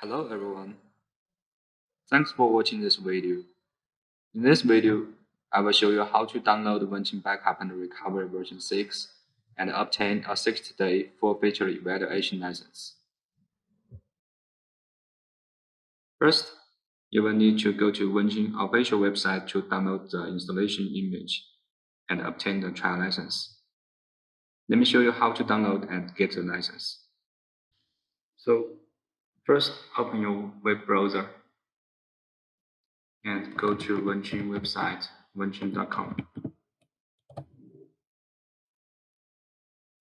Hello everyone, thanks for watching this video. In this video, I will show you how to download Vinchin Backup and Recovery version 6 and obtain a 60-day full-featured evaluation license. First, you will need to go to Vinchin official website to download the installation image and obtain the trial license. Let me show you how to download and get the license. So, first open your web browser and go to Vinchin website, vinchin.com,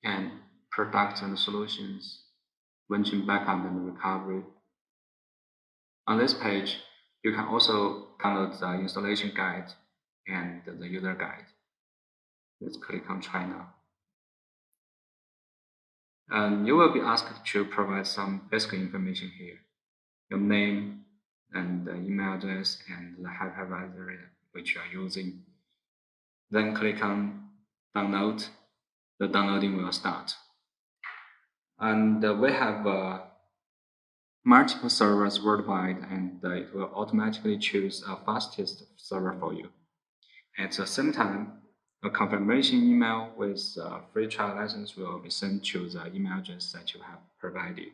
and Products and Solutions, Vinchin Backup and Recovery. On this page, you can also download the installation guide and the user guide. Let's click on Try Now. You will be asked to provide some basic information here: your name and the email address and the hypervisor which you are using. Then click on Download. The downloading will start. And we have multiple servers worldwide, and it will automatically choose a fastest server for you. At the same time, a confirmation email with a free trial license will be sent to the email address that you have provided.